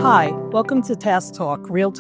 Hi, welcome to Task Talk, Real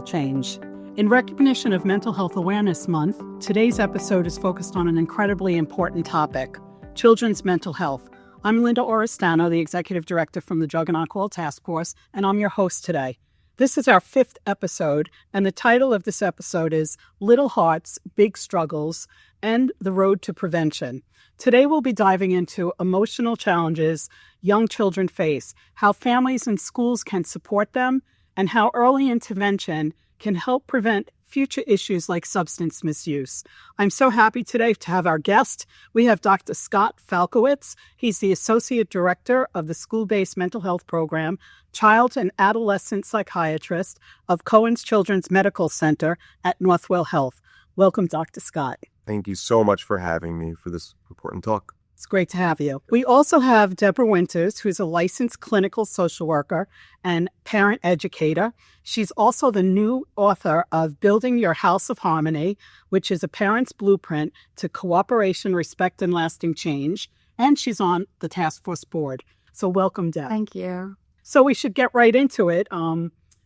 Change. In recognition of Mental Health Awareness Month, today's episode is focused on an incredibly important topic, children's mental health. I'm Linda Oristano, the Executive Director from the Drug and Alcohol Task Force, and I'm your host today. This is our 5th episode, and the title of this episode is Little Hearts, Big Struggles, and the Road to Prevention. Today we'll be diving into emotional challenges young children face, how families and schools can support them, and how early intervention can help prevent future issues like substance misuse. I'm so happy today to have our guest. We have Dr. Scott Falkowitz. He's the Associate Director of the School-Based Mental Health Program, Child and Adolescent Psychiatrist of Cohen's Children's Medical Center at Northwell Health. Welcome, Dr. Scott. Thank you so much for having me for this important talk. It's great to have you. We also have Deborah Winters, who's a licensed clinical social worker and parent educator. She's also the new author of Building Your House of Harmony, which is a parent's blueprint to cooperation, respect, and lasting change. And she's on the task force board. So welcome, Deb. Thank you. So we should get right into it.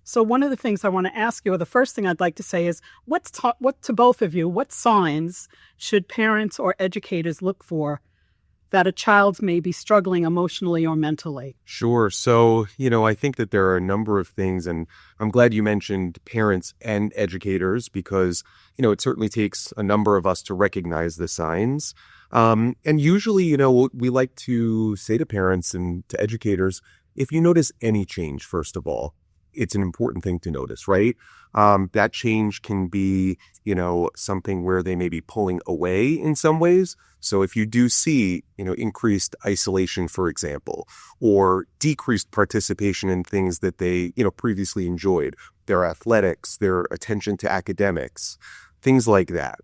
So one of the things I want to ask you, or the first thing I'd like to say is, what to both of you, what signs should parents or educators look for that a child may be struggling emotionally or mentally? Sure. So, I think that there are a number of things, and I'm glad you mentioned parents and educators because, it certainly takes a number of us to recognize the signs. And usually, we like to say to parents and to educators, if you notice any change, first of all, it's an important thing to notice, right? That change can be, something where they may be pulling away in some ways. So if you do see, increased isolation, for example, or decreased participation in things that they, previously enjoyed, their athletics, their attention to academics, things like that.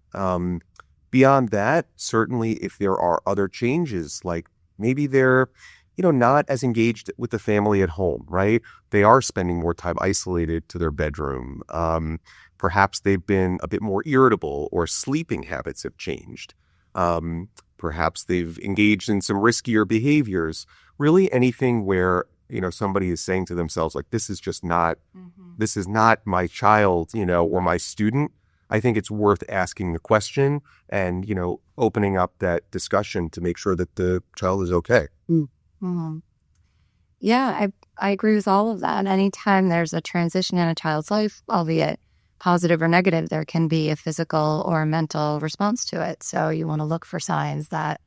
Beyond that, certainly if there are other changes, like maybe they're not as engaged with the family at home, right? They are spending more time isolated to their bedroom. Perhaps they've been a bit more irritable or sleeping habits have changed. Perhaps they've engaged in some riskier behaviors. Really anything where, somebody is saying to themselves, like, this is just not, this is not my child, or my student. I think it's worth asking the question and, opening up that discussion to make sure that the child is okay. Mm-hmm. Yeah, I agree with all of that. Anytime there's a transition in a child's life, albeit positive or negative, there can be a physical or mental response to it. So you want to look for signs that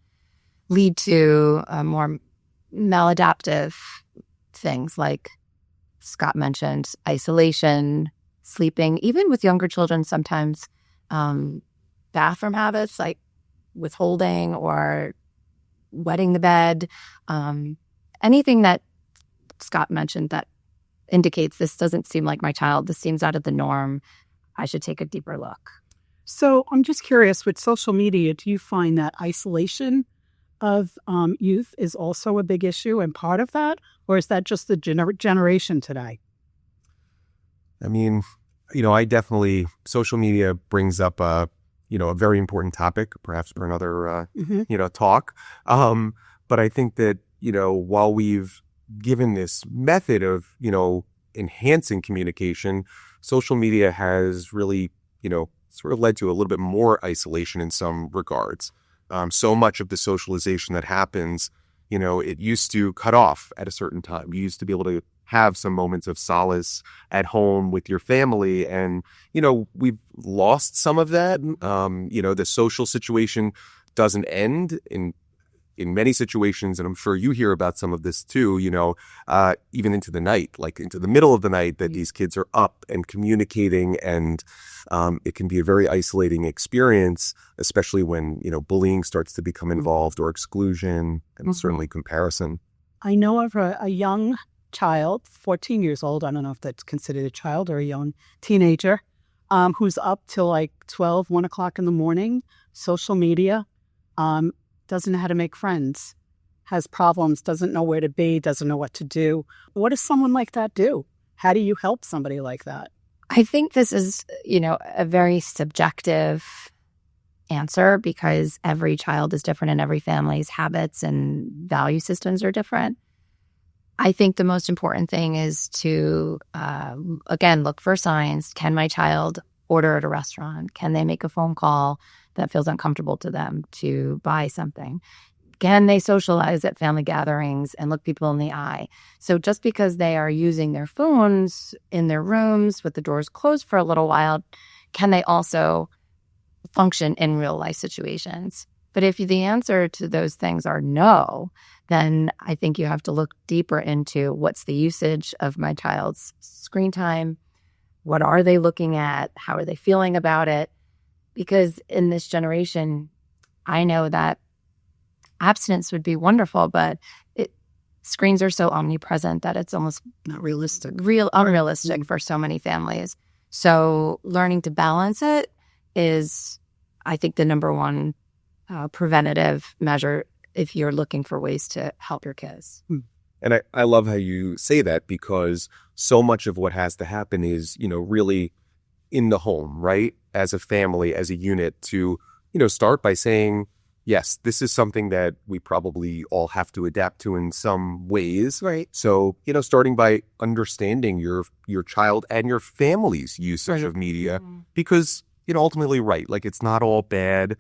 lead to more maladaptive things like Scott mentioned, isolation, sleeping, even with younger children, sometimes bathroom habits like withholding or wetting the bed, anything that Scott mentioned that indicates this doesn't seem like my child, this seems out of the norm, I should take a deeper look. So I'm just curious, with social media, do you find that isolation of youth is also a big issue and part of that? Or is that just the generation today? I mean, I definitely, social media brings up a very important topic, perhaps for another, talk. But I think that, while we've given this method of, enhancing communication, social media has really, sort of led to a little bit more isolation in some regards. So much of the socialization that happens, it used to cut off at a certain time. You used to be able to have some moments of solace at home with your family. And, we've lost some of that. The social situation doesn't end in many situations. And I'm sure you hear about some of this too, even into the night, like into the middle of the night that these kids are up and communicating. And it can be a very isolating experience, especially when, bullying starts to become involved or exclusion and certainly comparison. I know of a young child, 14 years old, I don't know if that's considered a child or a young teenager, who's up till like 12, 1 o'clock in the morning, social media, doesn't know how to make friends, has problems, doesn't know where to be, doesn't know what to do. What does someone like that do? How do you help somebody like that? I think this is, a very subjective answer because every child is different and every family's habits and value systems are different. I think the most important thing is to, again, look for signs. Can my child order at a restaurant? Can they make a phone call that feels uncomfortable to them to buy something? Can they socialize at family gatherings and look people in the eye? So just because they are using their phones in their rooms with the doors closed for a little while, can they also function in real life situations? But if the answer to those things are no, then I think you have to look deeper into what's the usage of my child's screen time? What are they looking at? How are they feeling about it? Because in this generation, I know that abstinence would be wonderful, but screens are so omnipresent that it's almost Not realistic. unrealistic for so many families. So learning to balance it is, I think, the number one preventative measure if you're looking for ways to help your kids. And I love how you say that, because so much of what has to happen is, really in the home, right? As a family, as a unit, to, start by saying, yes, this is something that we probably all have to adapt to in some ways. Right. So, starting by understanding your child and your family's usage of media, because, ultimately, right, like it's not all bad.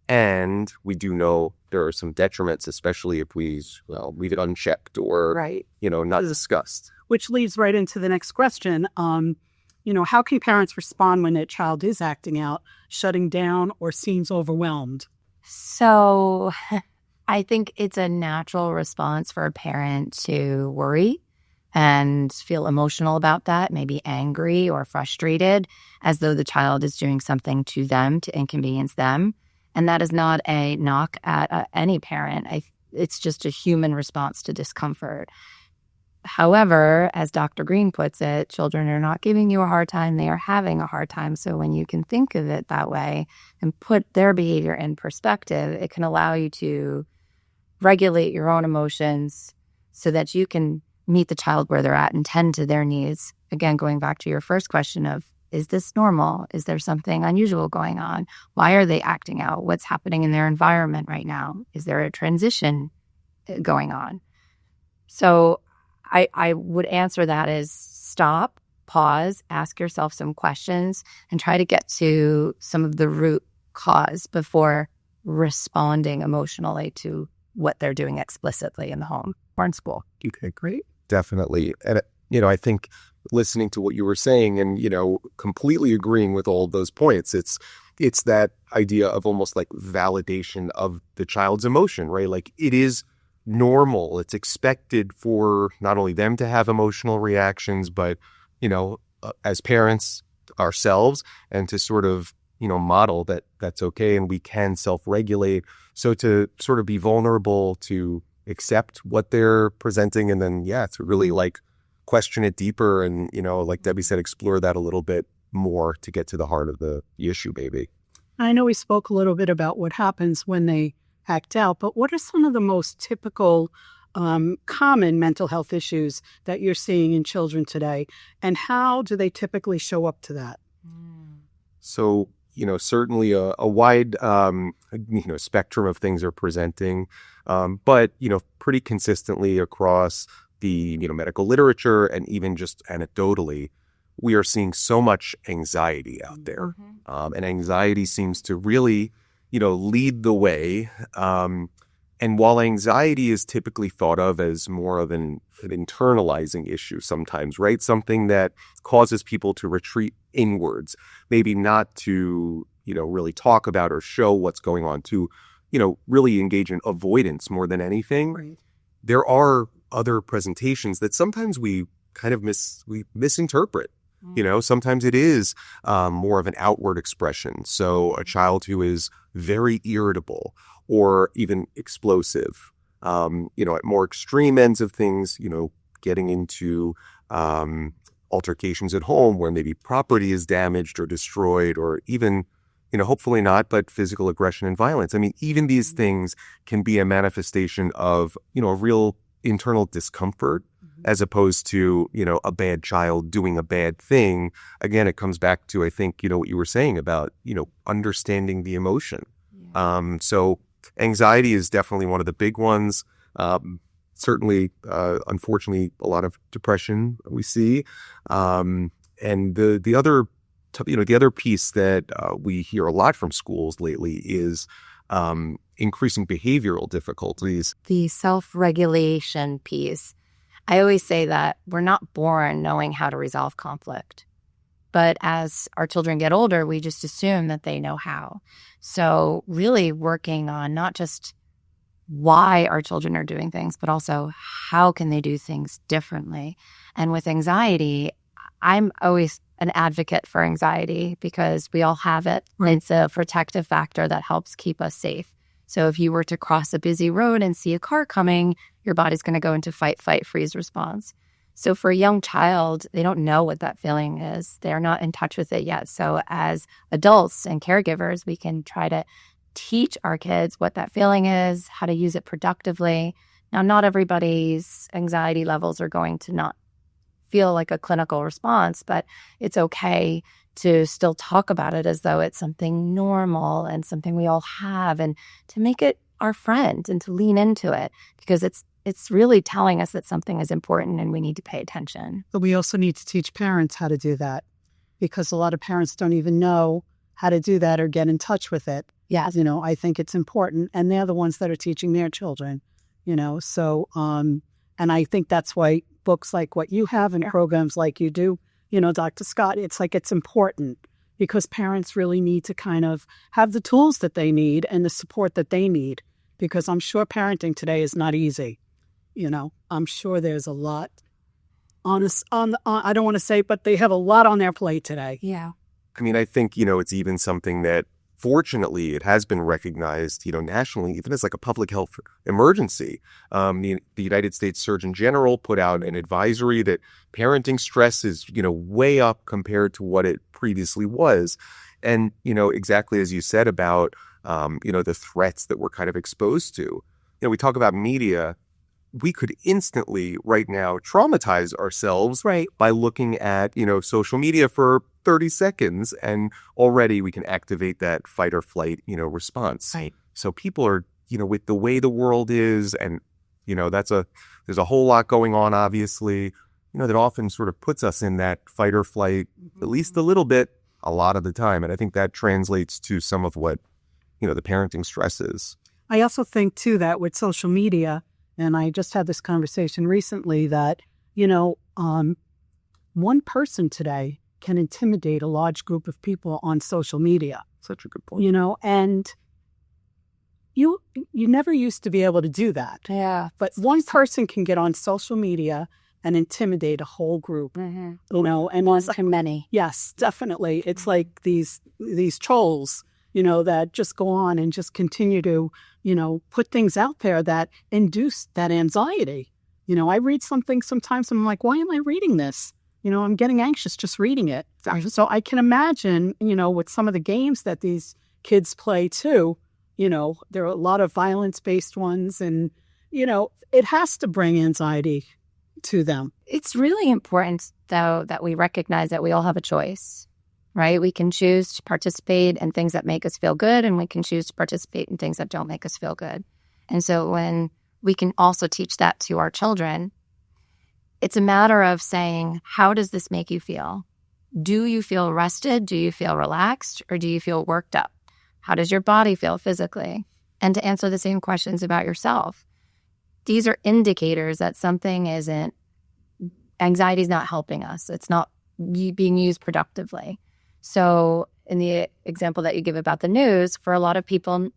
And we do know there are some detriments, especially if we leave it unchecked or, Right. Not discussed. Which leads right into the next question. How can parents respond when a child is acting out, shutting down, or seems overwhelmed? So I think it's a natural response for a parent to worry and feel emotional about that, maybe angry or frustrated, as though the child is doing something to them to inconvenience them. And that is not a knock at any parent. It's just a human response to discomfort. However, as Dr. Green puts it, children are not giving you a hard time, they are having a hard time. So when you can think of it that way and put their behavior in perspective, it can allow you to regulate your own emotions so that you can meet the child where they're at and tend to their needs. Again, going back to your first question of, is this normal? Is there something unusual going on? Why are they acting out? What's happening in their environment right now? Is there a transition going on? So I would answer that as stop, pause, ask yourself some questions, and try to get to some of the root cause before responding emotionally to what they're doing explicitly in the home or in school. Okay, great. Definitely. And, I think listening to what you were saying and, completely agreeing with all of those points, it's that idea of almost like validation of the child's emotion, right? Like it is normal. It's expected for not only them to have emotional reactions, but, as parents ourselves, and to sort of, model that that's okay and we can self-regulate. So to sort of be vulnerable, to accept what they're presenting, and then, to really like question it deeper and, like Debbie said, explore that a little bit more to get to the heart of the issue, maybe. I know we spoke a little bit about what happens when they act out, but what are some of the most typical common mental health issues that you're seeing in children today, and how do they typically show up to that? So, certainly a wide, spectrum of things are presenting, but, pretty consistently across the, medical literature and even just anecdotally, we are seeing so much anxiety out there. And anxiety seems to really, lead the way. And while anxiety is typically thought of as more of an internalizing issue sometimes, right? Something that causes people to retreat inwards, maybe not to, really talk about or show what's going on, to, really engage in avoidance more than anything. Right. There are other presentations that sometimes we kind of misinterpret. Sometimes it is more of an outward expression. So a child who is very irritable or even explosive, at more extreme ends of things, getting into altercations at home where maybe property is damaged or destroyed, or even, hopefully not, but physical aggression and violence. I mean, even these things can be a manifestation of, a real internal discomfort, as opposed to, a bad child doing a bad thing. Again, it comes back to, I think, what you were saying about, understanding the emotion. So anxiety is definitely one of the big ones. certainly, unfortunately, a lot of depression we see. And the other, the other piece that we hear a lot from schools lately is increasing behavioral difficulties. The self-regulation piece. I always say that we're not born knowing how to resolve conflict. But as our children get older, we just assume that they know how. So really working on not just why our children are doing things, but also how can they do things differently. And with anxiety, I'm always an advocate for anxiety because we all have it. Right. It's a protective factor that helps keep us safe. So if you were to cross a busy road and see a car coming, your body's going to go into fight, freeze response. So for a young child, they don't know what that feeling is. They're not in touch with it yet. So as adults and caregivers, we can try to teach our kids what that feeling is, how to use it productively. Now, not everybody's anxiety levels are going to not feel like a clinical response, but it's okay to still talk about it as though it's something normal and something we all have, and to make it our friend and to lean into it because it's really telling us that something is important and we need to pay attention. But we also need to teach parents how to do that because a lot of parents don't even know how to do that or get in touch with it. Yes. I think it's important. And they're the ones that are teaching their children, So, and I think that's why books like what you have and programs like you do, Dr. Scott, it's important because parents really need to kind of have the tools that they need and the support that they need because I'm sure parenting today is not easy. I'm sure there's a lot I don't want to say, but they have a lot on their plate today. Yeah. I mean, I think, it's even something that fortunately it has been recognized, nationally, even as like a public health emergency. The United States Surgeon General put out an advisory that parenting stress is, way up compared to what it previously was. And, exactly as you said about, the threats that we're kind of exposed to. We talk about media. We could instantly right now traumatize ourselves by looking at, social media for 30 seconds and already we can activate that fight or flight, response. Right. So people are, with the way the world is and, there's a whole lot going on, obviously, that often sort of puts us in that fight or flight, at least a little bit, a lot of the time. And I think that translates to some of what, the parenting stress is. I also think too that with social media, and I just had this conversation recently that, one person today can intimidate a large group of people on social media. Such a good point. And you never used to be able to do that. Yeah. But one person can get on social media and intimidate a whole group. Mm-hmm. And one too many. Yes, definitely. It's like these trolls, that just go on and just continue to, put things out there that induce that anxiety. I read something sometimes and I'm like, why am I reading this? I'm getting anxious just reading it. So I can imagine, with some of the games that these kids play too, there are a lot of violence-based ones and, it has to bring anxiety to them. It's really important, though, that we recognize that we all have a choice, right? We can choose to participate in things that make us feel good, and we can choose to participate in things that don't make us feel good. And so when we can also teach that to our children, it's a matter of saying, how does this make you feel? Do you feel rested? Do you feel relaxed? Or do you feel worked up? How does your body feel physically? And to answer the same questions about yourself. These are indicators that anxiety is not helping us. It's not being used productively. So in the example that you give about the news, for a lot of people,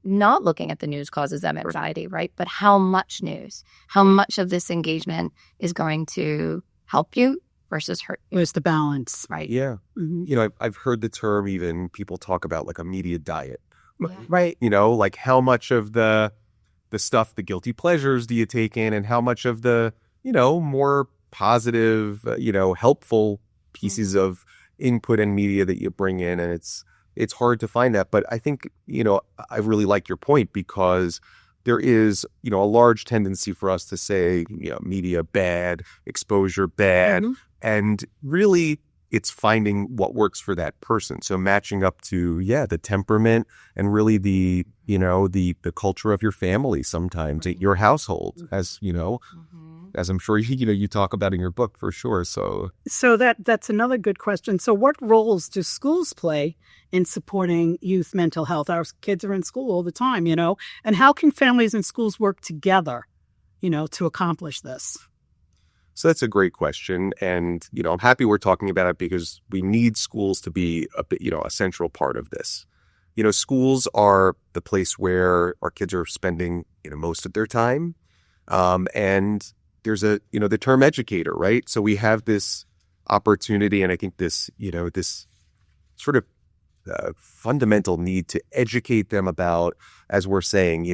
not looking at the news causes them anxiety, right? But how much news, how much of this engagement is going to help you versus hurt you? Where's the balance? Right. Yeah. Mm-hmm. I've heard the term, even people talk about like a media diet. Yeah. Right. Like how much of the stuff, the guilty pleasures do you take in and how much of the, more positive, helpful pieces of input and media that you bring in. And it's hard to find that. But I think, I really like your point because there is, a large tendency for us to say, media bad, exposure bad. Mm-hmm. And really, it's finding what works for that person. So matching up to, the temperament and really the culture of your family sometimes, your household, as, as I'm sure you talk about in your book for sure. So that's another good question. So what roles do schools play in supporting youth mental health? Our kids are in school all the time, and how can families and schools work together, to accomplish this? So that's a great question. And, I'm happy we're talking about it because we need schools to be a central part of this. Schools are the place where our kids are spending, most of their time. And there's the term educator, right? So we have this opportunity, and I think this, this sort of fundamental need to educate them about, as we're saying,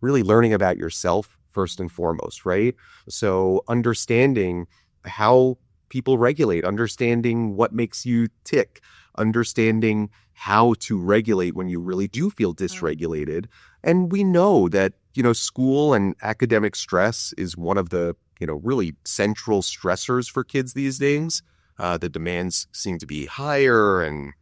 really learning about yourself first and foremost, right? So understanding how people regulate, understanding what makes you tick, understanding how to regulate when you really do feel dysregulated. And we know that, school and academic stress is one of the, really central stressors for kids these days. The demands seem to be higher and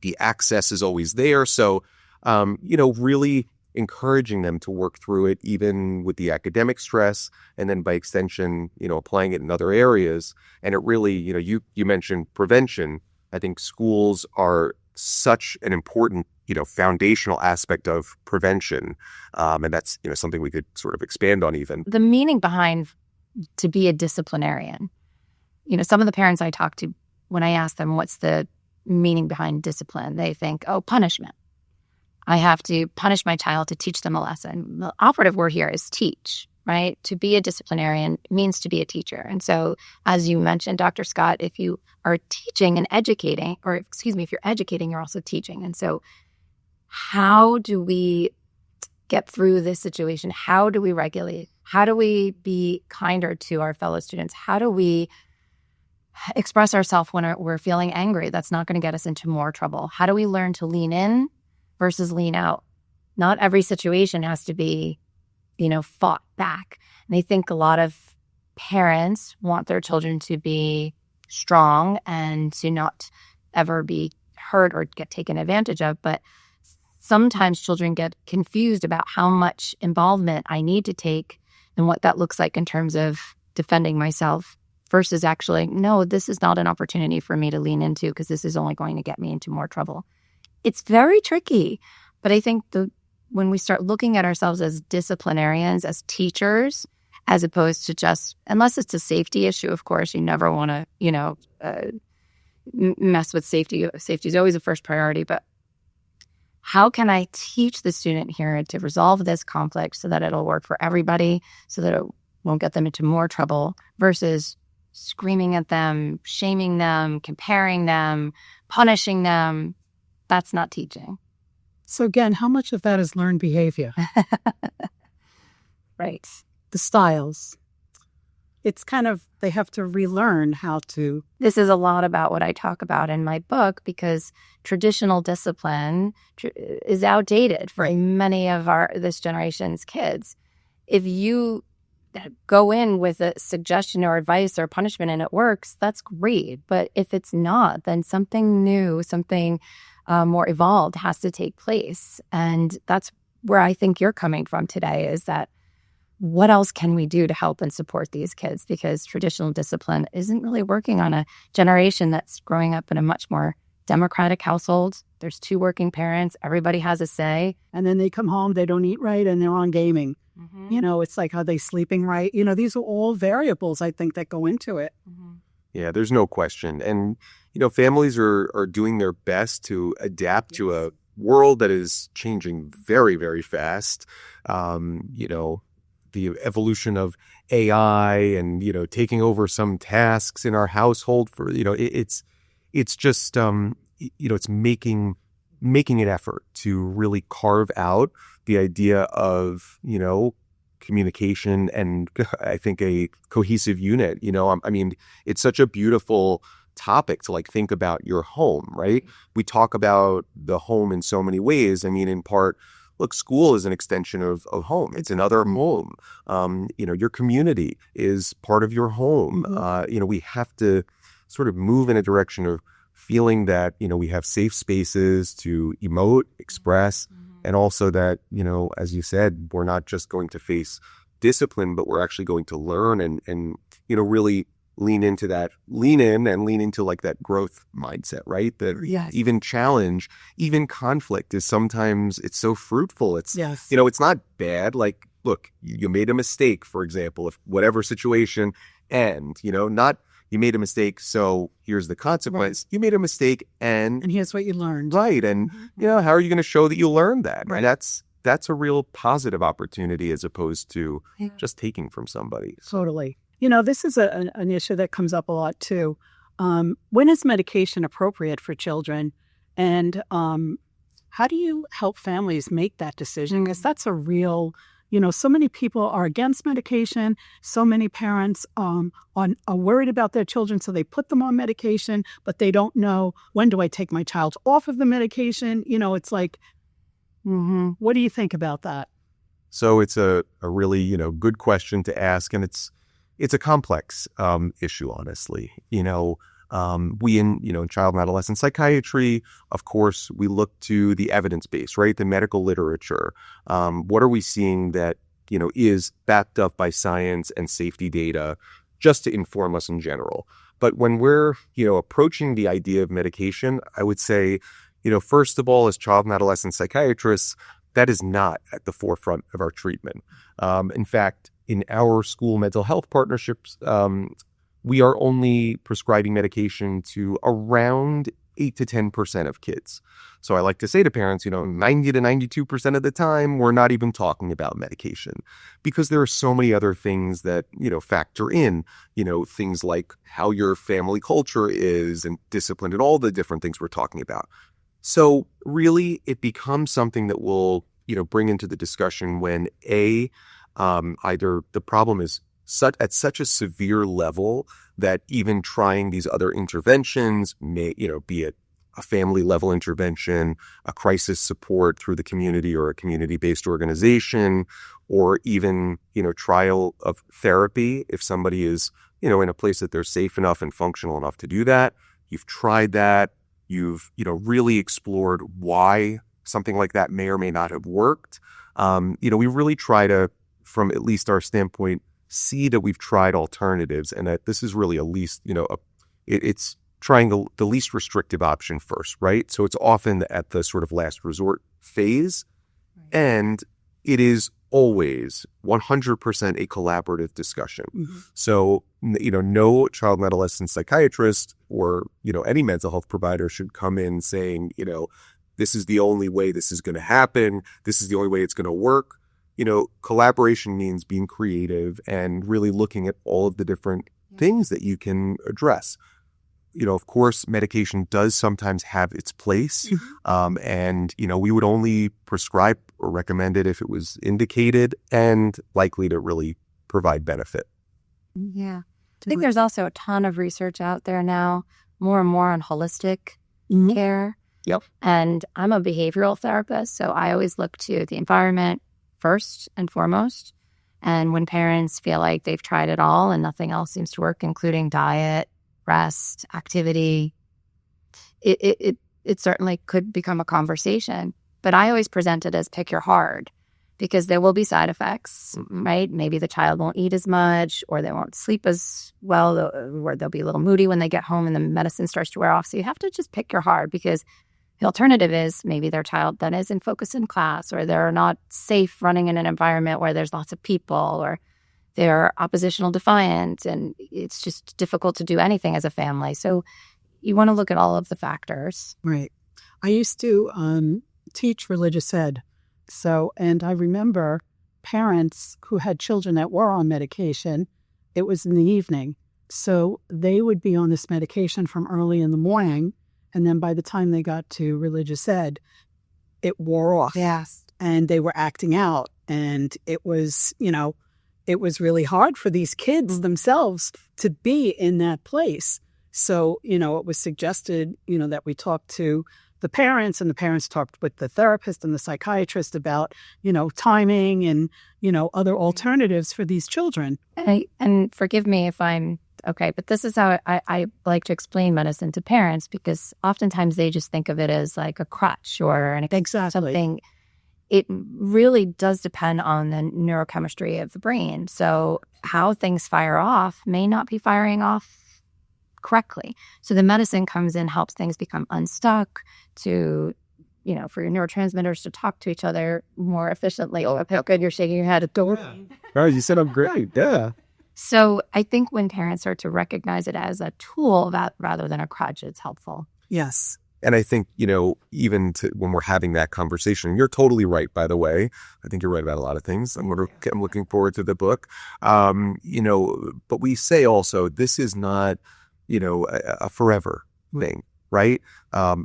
the access is always there. So, really encouraging them to work through it, even with the academic stress, and then by extension, applying it in other areas. And it really, you mentioned prevention. I think schools are such an important, foundational aspect of prevention. And that's, something we could sort of expand on even. The meaning behind to be a disciplinarian. Some of the parents I talk to, when I ask them what's the meaning behind discipline, they think, punishment. I have to punish my child to teach them a lesson. The operative word here is teach, right? To be a disciplinarian means to be a teacher. And so, as you mentioned, Dr. Scott, if you are teaching and educating, if you're educating, you're also teaching. And so how do we get through this situation? How do we regulate? How do we be kinder to our fellow students? How do we express ourselves when we're feeling angry? That's not going to get us into more trouble. How do we learn to lean in versus lean out? Not every situation has to be, fought back. And I think a lot of parents want their children to be strong and to not ever be hurt or get taken advantage of. But sometimes children get confused about how much involvement I need to take and what that looks like in terms of defending myself versus actually, no, this is not an opportunity for me to lean into because this is only going to get me into more trouble. It's very tricky, but I think when we start looking at ourselves as disciplinarians, as teachers, as opposed to just, unless it's a safety issue, of course, you never want to, mess with safety. Safety is always a first priority, but how can I teach the student here to resolve this conflict so that it'll work for everybody, so that it won't get them into more trouble versus screaming at them, shaming them, comparing them, punishing them? That's not teaching. So again, how much of that is learned behavior? Right. The styles. It's kind of, they have to relearn how to. This is a lot about what I talk about in my book because traditional discipline is outdated for many of this generation's kids. If you go in with a suggestion or advice or punishment and it works, that's great. But if it's not, then something new, something more evolved has to take place. And that's where I think you're coming from today, is that what else can we do to help and support these kids? Because traditional discipline isn't really working on a generation that's growing up in a much more democratic household. There's 2 working parents. Everybody has a say. And then they come home, they don't eat right, and they're on gaming. Mm-hmm. It's like, are they sleeping right? These are all variables, I think, that go into it. Mm-hmm. Yeah, there's no question. And, families are doing their best to adapt to a world that is changing very, very fast. The evolution of AI and, taking over some tasks in our household for, it's just, it's making an effort to really carve out the idea of, communication and I think a cohesive unit. It's such a beautiful topic to think about your home, right? We talk about the home in so many ways. In part, look, school is an extension of home. It's another home. Your community is part of your home. Mm-hmm. We have to sort of move in a direction of feeling that, we have safe spaces to emote, express, and also that, as you said, we're not just going to face discipline, but we're actually going to learn and really lean into like that growth mindset, right? That Yes. even challenge, even conflict is sometimes, it's so fruitful. It's, Yes. it's not bad. Like, look, you made a mistake, for example, if whatever situation, and, not you made a mistake, so here's the consequence. Right. You made a mistake and here's what you learned. right. And, how are you going to show that you learned that? Right. And that's a real positive opportunity as opposed to just taking from somebody. Totally. This is an issue that comes up a lot too. When is medication appropriate for children? And how do you help families make that decision? Because that's a real, so many people are against medication. So many parents are worried about their children, so they put them on medication, but they don't know, when do I take my child off of the medication? It's like, what do you think about that? So it's a really, good question to ask. And it's a complex issue, honestly. We in child and adolescent psychiatry, of course, we look to the evidence base, right? The medical literature. What are we seeing that, is backed up by science and safety data just to inform us in general? But when we're, approaching the idea of medication, I would say, first of all, as child and adolescent psychiatrists, that is not at the forefront of our treatment. In fact, in our school mental health partnerships, we are only prescribing medication to around 8 to 10% of kids. So I like to say to parents, 90 to 92% of the time, we're not even talking about medication because there are so many other things that, factor in, things like how your family culture is and discipline and all the different things we're talking about. So really, it becomes something that we'll, bring into the discussion when either the problem is at such a severe level that even trying these other interventions may, be it a family level intervention, a crisis support through the community or a community-based organization, or even, trial of therapy. If somebody is, in a place that they're safe enough and functional enough to do that, you've tried that, you've, really explored why something like that may or may not have worked. We really try to, from at least our standpoint, see that we've tried alternatives and that this is really at least, it's trying the least restrictive option first, right? So it's often at the sort of last resort phase. Right. And it is always 100% a collaborative discussion. Mm-hmm. So, no child and adolescent psychiatrist or, any mental health provider should come in saying, this is the only way this is going to happen. This is the only way it's going to work. Collaboration means being creative and really looking at all of the different things that you can address. Of course, medication does sometimes have its place. Mm-hmm. And, we would only prescribe or recommend it if it was indicated and likely to really provide benefit. Yeah. I think there's also a ton of research out there now, more and more on holistic care. Yep. And I'm a behavioral therapist, so I always look to the environment first and foremost. And when parents feel like they've tried it all and nothing else seems to work, including diet, rest, activity, it certainly could become a conversation. But I always present it as pick your hard because there will be side effects, right? Maybe the child won't eat as much or they won't sleep as well, or they'll be a little moody when they get home and the medicine starts to wear off. So you have to just pick your hard because the alternative is maybe their child then isn't focused in class or they're not safe running in an environment where there's lots of people or they're oppositional defiant and it's just difficult to do anything as a family. So you want to look at all of the factors. Right. I used to teach religious ed. And I remember parents who had children that were on medication, it was in the evening. So they would be on this medication from early in the morning. And then by the time they got to religious ed, it wore off. Yes. And they were acting out. And it was, it was really hard for these kids themselves to be in that place. So, it was suggested, that we talk to the parents and the parents talked with the therapist and the psychiatrist about, timing and, other alternatives for these children. And forgive me if I'm Okay, but this is how I like to explain medicine to parents, because oftentimes they just think of it as like a crutch or something. It really does depend on the neurochemistry of the brain. So how things fire off may not be firing off correctly. So the medicine comes in, helps things become unstuck, to, for your neurotransmitters to talk to each other more efficiently. Oh, good, you're shaking your head. Yeah. Oh, you said I'm great. Yeah. So I think when parents are to recognize it as a tool rather than a crutch, it's helpful. Yes. And I think, even when we're having that conversation, you're totally right, by the way. I think you're right about a lot of things. I'm looking forward to the book. But we say also, this is not, a forever thing, right?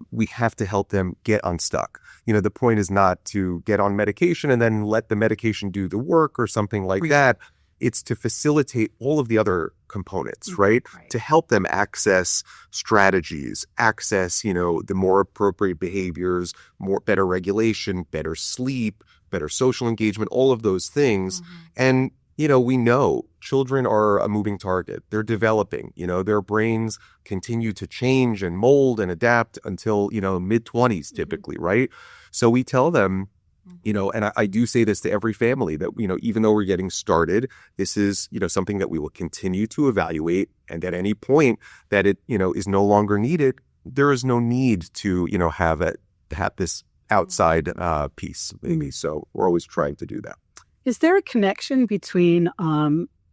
We have to help them get unstuck. The point is not to get on medication and then let the medication do the work or something like that. It's to facilitate all of the other components, right? To help them access strategies, access, the more appropriate behaviors, better regulation, better sleep, better social engagement, all of those things. And, we know children are a moving target. They're developing, their brains continue to change and mold and adapt until, mid-20s typically, right? So we tell them, and I do say this to every family that, even though we're getting started, this is, something that we will continue to evaluate. And at any point that it, is no longer needed, there is no need to, have this outside piece, maybe. So we're always trying to do that. Is there a connection between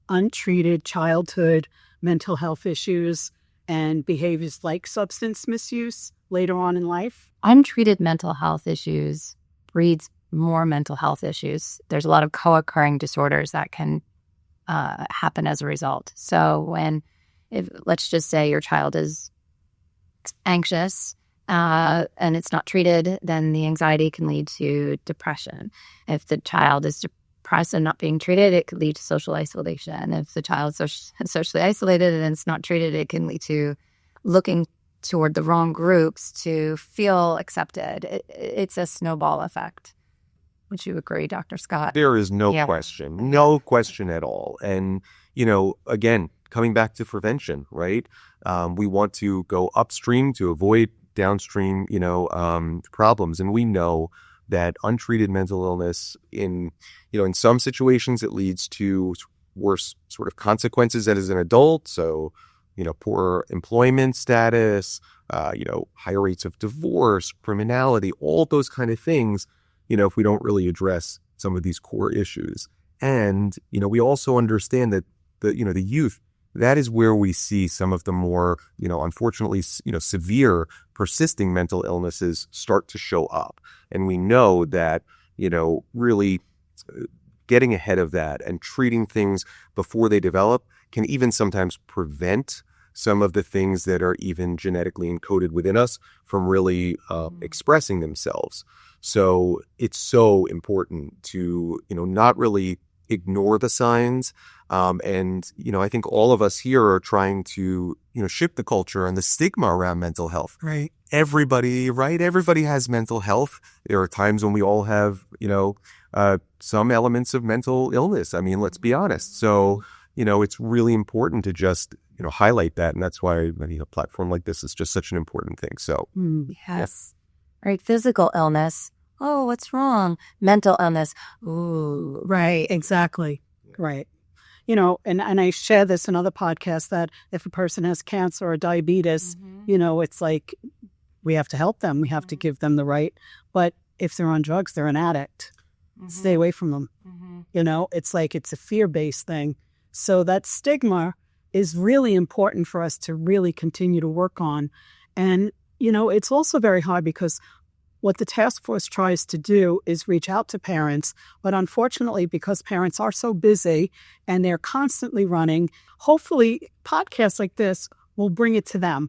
untreated childhood mental health issues and behaviors like substance misuse later on in life? Untreated mental health issues breeds more mental health issues. There's a lot of co-occurring disorders that can happen as a result. So let's just say your child is anxious and it's not treated, then the anxiety can lead to depression. If the child is depressed and not being treated, it could lead to social isolation. If the child is socially isolated and it's not treated, it can lead to looking toward the wrong groups to feel accepted. It's a snowball effect. Would you agree, Dr. Scott? There is no question at all. And, again, coming back to prevention, right? We want to go upstream to avoid downstream, problems. And we know that untreated mental illness in some situations, it leads to worse sort of consequences as an adult. So, poor employment status, higher rates of divorce, criminality, all those kind of things, if we don't really address some of these core issues. And, we also understand that the youth, that is where we see some of the more, unfortunately, severe persisting mental illnesses start to show up. And we know that, really getting ahead of that and treating things before they develop can even sometimes prevent some of the things that are even genetically encoded within us from really expressing themselves. So it's so important to, not really ignore the signs. And, I think all of us here are trying to, shift the culture and the stigma around mental health. Right. Everybody has mental health. There are times when we all have, some elements of mental illness. I mean, let's be honest. So, it's really important to just, highlight that. And that's why a platform like this is just such an important thing. So, yes. Yeah. Right. Physical illness. Oh, what's wrong? Mental illness. Ooh. Right. Exactly. Right. And I share this in other podcasts that if a person has cancer or diabetes, it's like we have to help them. We have to give them the right. But if they're on drugs, they're an addict. Stay away from them. It's like it's a fear-based thing. So that stigma is really important for us to really continue to work on. And, it's also very hard because what the task force tries to do is reach out to parents. But unfortunately, because parents are so busy and they're constantly running, hopefully podcasts like this will bring it to them.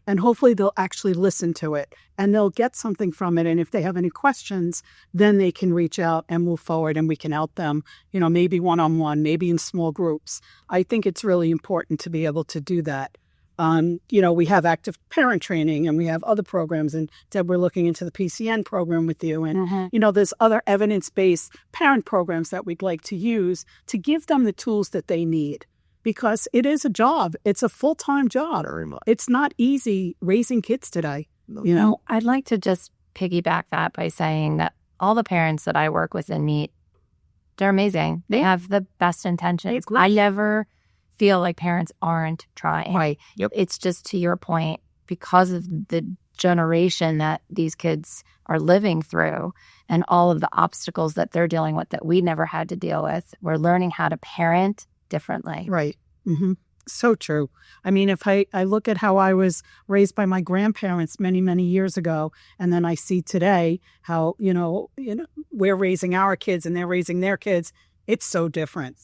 And hopefully they'll actually listen to it and they'll get something from it. And if they have any questions, then they can reach out and move forward and we can help them, maybe one-on-one, maybe in small groups. I think it's really important to be able to do that. We have active parent training and we have other programs. And Deb, we're looking into the PCN program with you. And, there's other evidence-based parent programs that we'd like to use to give them the tools that they need because it is a job. It's a full-time job. Very much. It's not easy raising kids today. You know, I'd like to just piggyback that by saying that all the parents that I work with and meet, they're amazing. They have the best intentions. I never feel like parents aren't trying. Right. Yep. It's just to your point, because of the generation that these kids are living through and all of the obstacles that they're dealing with that we never had to deal with, we're learning how to parent differently. Right. Mm-hmm. So true. I mean, if I look at how I was raised by my grandparents many, many years ago, and then I see today how, we're raising our kids and they're raising their kids, it's so different,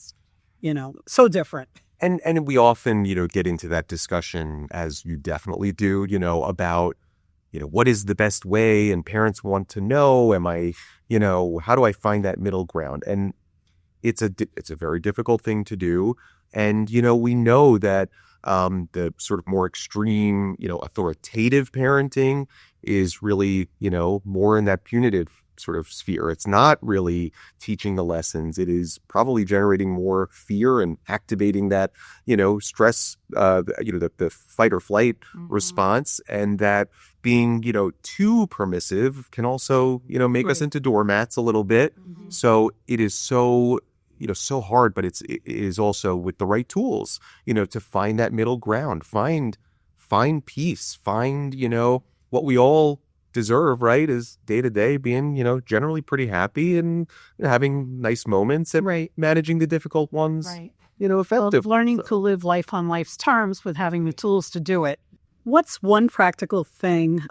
so different. And we often, get into that discussion, as you definitely do, about, what is the best way? And parents want to know, how do I find that middle ground? And it's a very difficult thing to do. And, we know that the sort of more extreme, authoritative parenting is really, more in that punitive sort of sphere. It's not really teaching the lessons. It is probably generating more fear and activating that, stress, the fight or flight response. And that being, too permissive can also, make us into doormats a little bit. Mm-hmm. So it is so hard, but it is also with the right tools, to find that middle ground, find peace, find, what we all deserve, right, is day to day being, generally pretty happy and having nice moments and managing the difficult ones, effective. Well, learning to live life on life's terms with having the tools to do it. What's one practical thing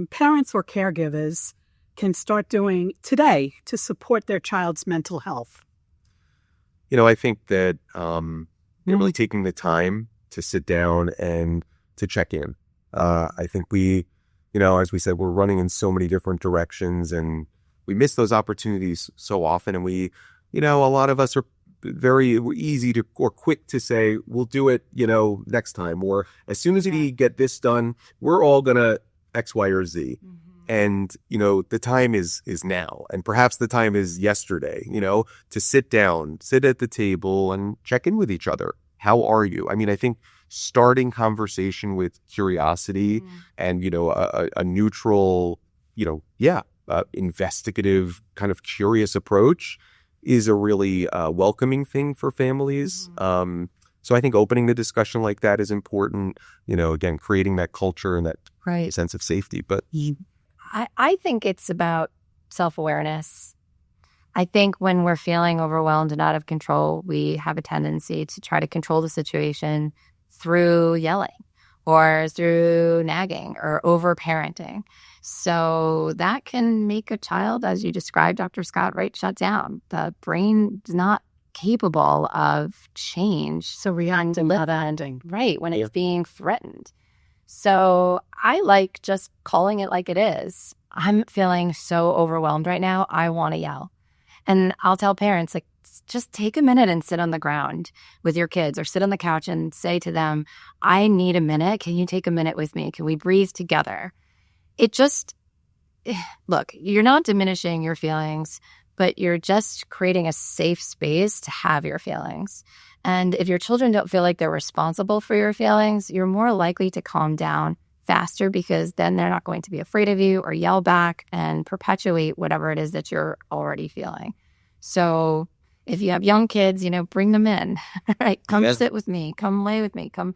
parents or caregivers can start doing today to support their child's mental health? I think that really taking the time to sit down and to check in. I think we, as we said, we're running in so many different directions and we miss those opportunities so often. And we, a lot of us are very easy to or quick to say, we'll do it, next time. Or as soon as we get this done, we're all going to X, Y, or Z. Mm-hmm. And, the time is now. And perhaps the time is yesterday, to sit down, sit at the table and check in with each other. How are you? I mean, I think starting conversation with curiosity and, a neutral, investigative kind of curious approach is a really welcoming thing for families. Mm-hmm. So I think opening the discussion like that is important, again, creating that culture and that sense of safety. But I think it's about self-awareness. I think when we're feeling overwhelmed and out of control, we have a tendency to try to control the situation through yelling or through nagging or over-parenting. So that can make a child, as you described, Dr. Scott, shut down. The brain is not capable of change. So reacting, not ending. Right, when it's being threatened. So I like just calling it like it is. I'm feeling so overwhelmed right now. I want to yell. And I'll tell parents, just take a minute and sit on the ground with your kids or sit on the couch and say to them, I need a minute. Can you take a minute with me? Can we breathe together? Look, you're not diminishing your feelings, but you're just creating a safe space to have your feelings. And if your children don't feel like they're responsible for your feelings, you're more likely to calm down faster because then they're not going to be afraid of you or yell back and perpetuate whatever it is that you're already feeling. So if you have young kids, bring them in, right? Come sit with me, come lay with me, come,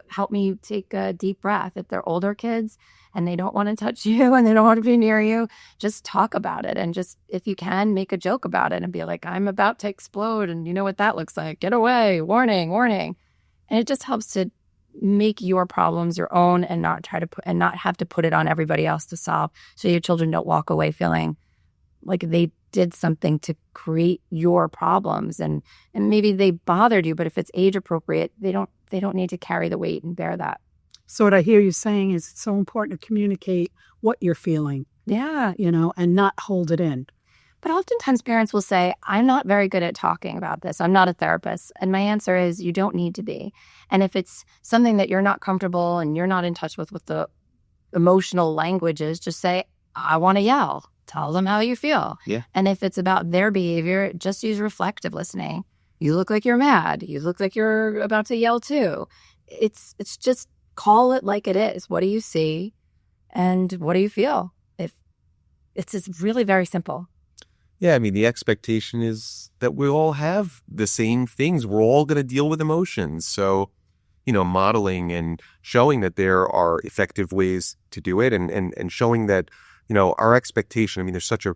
help me take a deep breath. If they're older kids and they don't want to touch you and they don't want to be near you, just talk about it. And just, if you can, make a joke about it and be like, I'm about to explode. And you know what that looks like. Get away. Warning, warning. And it just helps to make your problems your own and not have to put it on everybody else to solve. So your children don't walk away feeling like they did something to create your problems and maybe they bothered you, but if it's age appropriate, they don't need to carry the weight and bear that. So what I hear you saying is it's so important to communicate what you're feeling. Yeah. And not hold it in. But oftentimes parents will say, I'm not very good at talking about this. I'm not a therapist. And my answer is you don't need to be. And if it's something that you're not comfortable and you're not in touch with what the emotional language is, just say, I want to yell. Tell them how you feel. Yeah. And if it's about their behavior, just use reflective listening. You look like you're mad. You look like you're about to yell too. It's just call it like it is. What do you see? And what do you feel? If it's just really very simple. Yeah, I mean, the expectation is that we all have the same things. We're all going to deal with emotions. So, modeling and showing that there are effective ways to do it and showing that, our expectation, I mean, there's such a,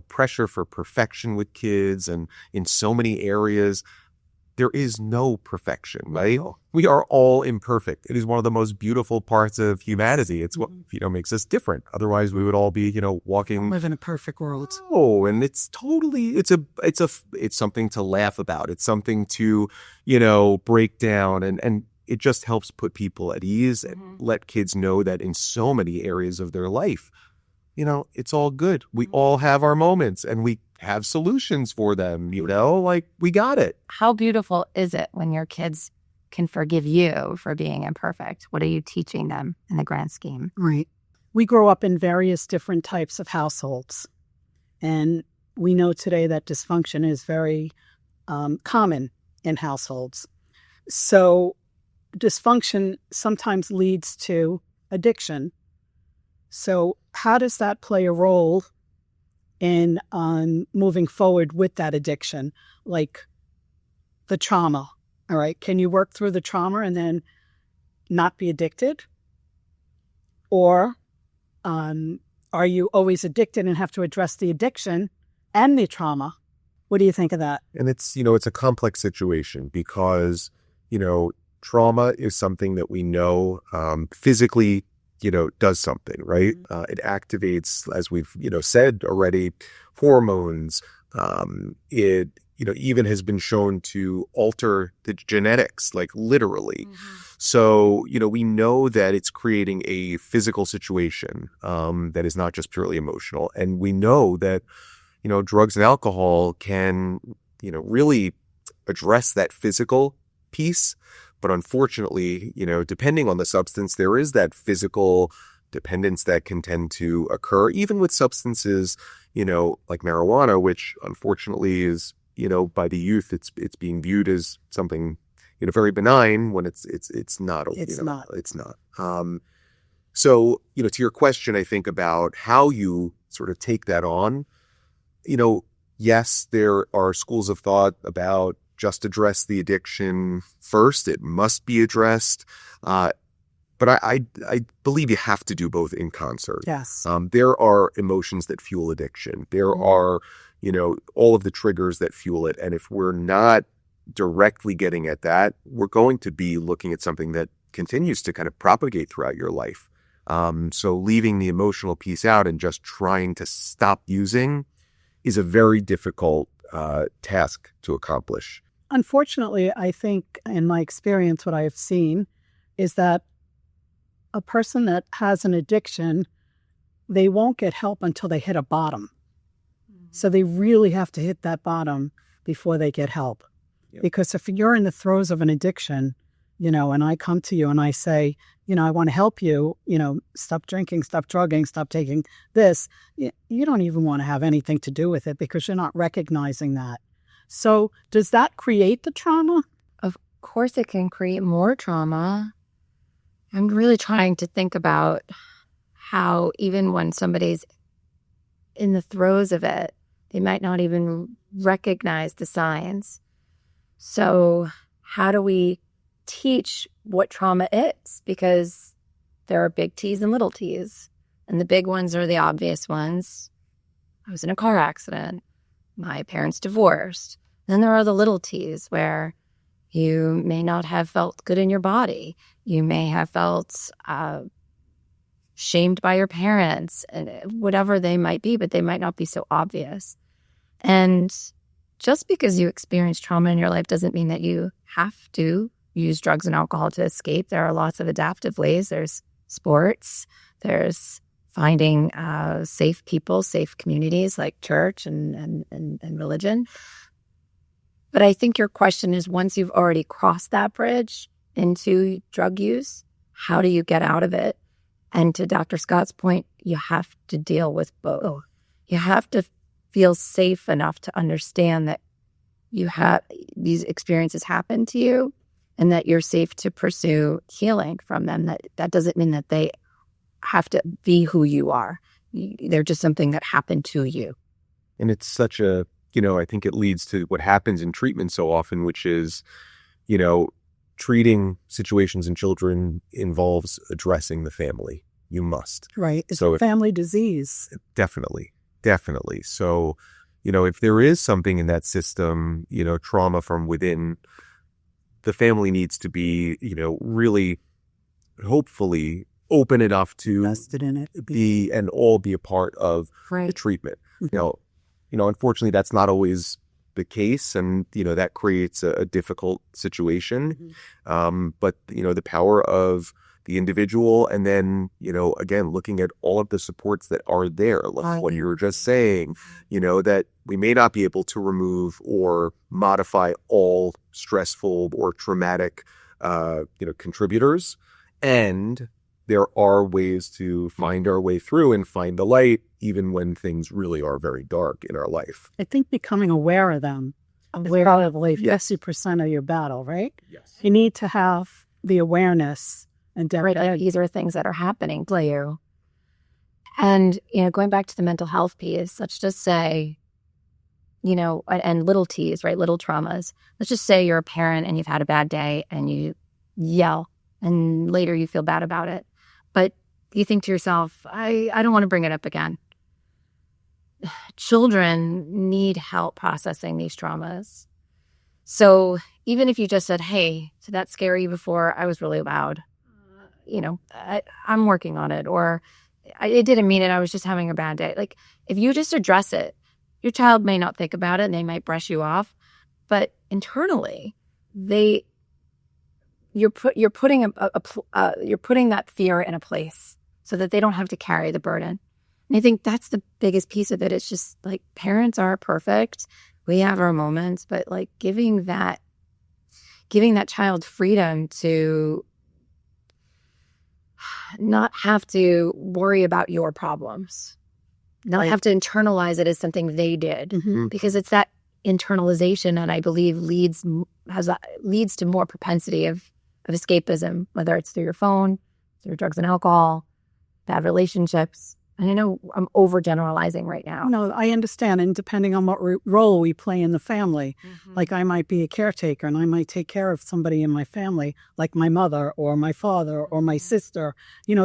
pressure for perfection with kids and in so many areas. There is no perfection, right? We are all imperfect. It is one of the most beautiful parts of humanity. It's what, makes us different. Otherwise, we would all be, walking. Live in a perfect world. Oh, and it's totally, it's something to laugh about. It's something to, break down and it just helps put people at ease and let kids know that in so many areas of their life, it's all good. We all have our moments and we have solutions for them, like we got it. How beautiful is it when your kids can forgive you for being imperfect? What are you teaching them in the grand scheme? Right. We grow up in various different types of households. And we know today that dysfunction is very common in households. So dysfunction sometimes leads to addiction. So how does that play a role in moving forward with that addiction, like the trauma? All right. Can you work through the trauma and then not be addicted? Or are you always addicted and have to address the addiction and the trauma? What do you think of that? And it's, it's a complex situation because, trauma is something that we know physically does something, right? It activates, as we've, said already, hormones. It, even has been shown to alter the genetics, like literally. So, we know that it's creating a physical situation that is not just purely emotional. And we know that, drugs and alcohol can, really address that physical piece. But unfortunately, depending on the substance, there is that physical dependence that can tend to occur, even with substances, like marijuana, which unfortunately is, by the youth, it's being viewed as something, very benign when it's not. It's not. It's not. So, to your question, I think about how you sort of take that on. Yes, there are schools of thought about just address the addiction first. It must be addressed. But I believe you have to do both in concert. Yes. There are emotions that fuel addiction. There are, all of the triggers that fuel it. And if we're not directly getting at that, we're going to be looking at something that continues to kind of propagate throughout your life. So leaving the emotional piece out and just trying to stop using is a very difficult task to accomplish. Unfortunately, I think in my experience, what I have seen is that a person that has an addiction, they won't get help until they hit a bottom. So they really have to hit that bottom before they get help. Yep. Because if you're in the throes of an addiction, and I come to you and I say, I want to help you, stop drinking, stop drugging, stop taking this, you don't even want to have anything to do with it because you're not recognizing that. So does that create the trauma? Of course it can create more trauma. I'm really trying to think about how even when somebody's in the throes of it, they might not even recognize the signs. So how do we teach what trauma is? Because there are big T's and little T's. And the big ones are the obvious ones. I was in a car accident. My parents divorced. Then there are the little T's where you may not have felt good in your body. You may have felt shamed by your parents, and whatever they might be, but they might not be so obvious. And just because you experience trauma in your life doesn't mean that you have to use drugs and alcohol to escape. There are lots of adaptive ways. There's sports. There's finding safe people, safe communities like church and religion. But I think your question is, once you've already crossed that bridge into drug use, how do you get out of it? And to Dr. Scott's point, you have to deal with both. You have to feel safe enough to understand that these experiences happen to you, and that you're safe to pursue healing from them. That doesn't mean that they have to be who you are. They're just something that happened to you. And it's such a, I think it leads to what happens in treatment so often, which is, treating situations in children involves addressing the family. You must. Right. It's a family disease. Definitely. So, if there is something in that system, trauma from within, the family needs to be, really, hopefully open enough to invested in it, be a part of the treatment. Mm-hmm. Unfortunately, that's not always the case, and that creates a difficult situation. Mm-hmm. But the power of the individual, and then again, looking at all of the supports that are there, like what you were just saying, that we may not be able to remove or modify all stressful or traumatic contributors, and there are ways to find our way through and find the light, even when things really are very dark in our life. I think becoming aware of them is probably 50% of your battle, right? Yes. You need to have the awareness. And these are things that are happening to you. And, going back to the mental health piece, let's just say, and little T's, right? Little traumas. Let's just say you're a parent and you've had a bad day and you yell and later you feel bad about it. But you think to yourself, I don't want to bring it up again. Children need help processing these traumas. So even if you just said, hey, did that scare you before? I was really loud. I'm working on it, or I didn't mean it. I was just having a bad day. Like, if you just address it, your child may not think about it and they might brush you off, but internally, you're putting that fear in a place so that they don't have to carry the burden. And I think that's the biggest piece of it. It's just like, parents aren't perfect. We have our moments, but like giving that child freedom to not have to worry about your problems, not have to internalize it as something they did, because it's that internalization that I believe leads to more propensity of escapism, whether it's through your phone, through drugs and alcohol, bad relationships. And I know I'm overgeneralizing right now. No, I understand. And depending on what role we play in the family, like I might be a caretaker and I might take care of somebody in my family, like my mother or my father or my sister,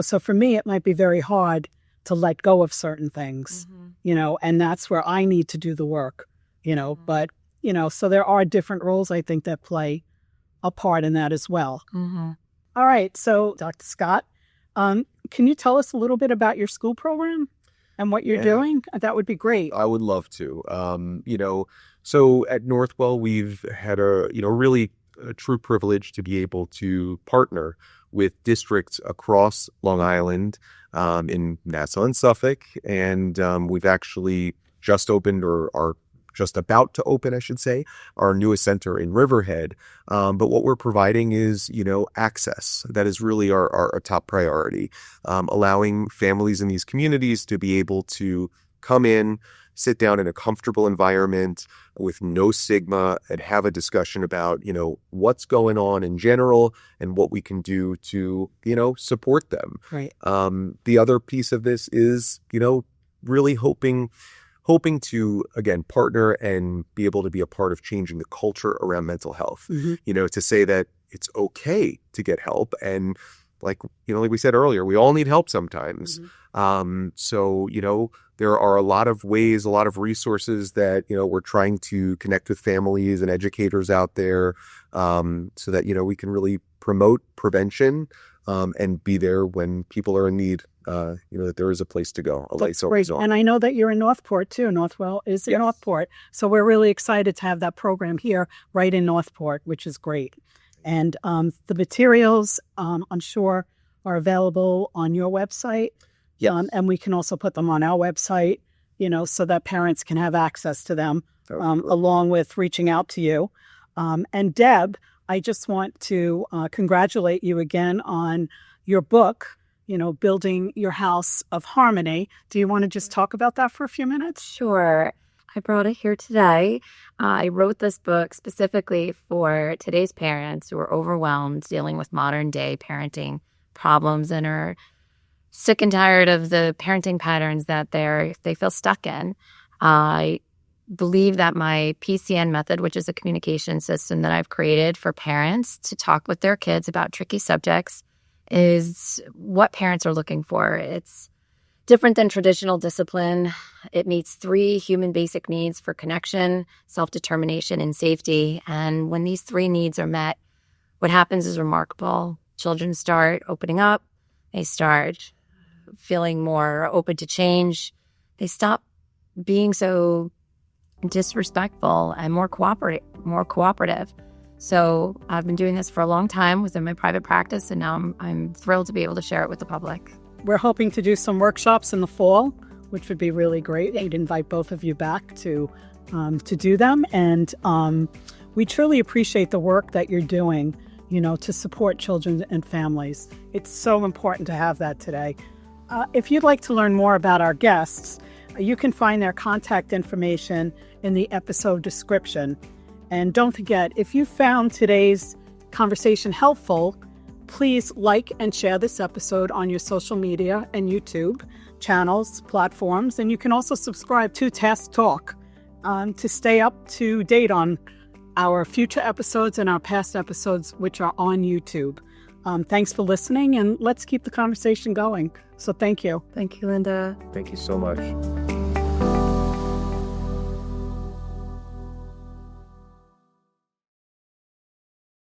so for me, it might be very hard to let go of certain things, and that's where I need to do the work, but, so there are different roles, I think, that play a part in that as well. All right. So Dr. Scott, can you tell us a little bit about your school program and what you're doing? That would be great. I would love to. So at Northwell, we've had really a true privilege to be able to partner with districts across Long Island, in Nassau and Suffolk. And we've actually just opened, or are just about to open, I should say, our newest center in Riverhead. But what we're providing is, access. That is really our top priority, allowing families in these communities to be able to come in, sit down in a comfortable environment with no stigma, and have a discussion about, what's going on in general and what we can do to, support them. Right. The other piece of this is, really hoping to, again, partner and be able to be a part of changing the culture around mental health, to say that it's okay to get help. And like we said earlier, we all need help sometimes. So, there are a lot of ways, a lot of resources that, we're trying to connect with families and educators out there, so that, we can really promote prevention, and be there when people are in need. That there is a place to go. That's great. And I know that you're in Northport too. Northwell is in Northport. So we're really excited to have that program here right in Northport, which is great. And the materials, I'm sure, are available on your website. Yes. And we can also put them on our website, so that parents can have access to them, along with reaching out to you. And Deb, I just want to congratulate you again on your book, Building Your House of Harmony. Do you want to just talk about that for a few minutes? Sure. I brought it here today. I wrote this book specifically for today's parents who are overwhelmed dealing with modern day parenting problems and are sick and tired of the parenting patterns that they feel stuck in. I believe that my PCN method, which is a communication system that I've created for parents to talk with their kids about tricky subjects, is what parents are looking for. It's different than traditional discipline. It meets 3 human basic needs for connection, self-determination, and safety. And when these 3 needs are met, what happens is remarkable. Children start opening up. They start feeling more open to change. They stop being so disrespectful and more cooperative. So I've been doing this for a long time within my private practice, and now I'm thrilled to be able to share it with the public. We're hoping to do some workshops in the fall, which would be really great. I'd invite both of you back to do them. And we truly appreciate the work that you're doing, to support children and families. It's so important to have that today. If you'd like to learn more about our guests, you can find their contact information in the episode description. And don't forget, if you found today's conversation helpful, please like and share this episode on your social media and YouTube channels, platforms, and you can also subscribe to Task Talk to stay up to date on our future episodes and our past episodes, which are on YouTube. Thanks for listening, and let's keep the conversation going. So thank you. Thank you, Linda. Thank you so much.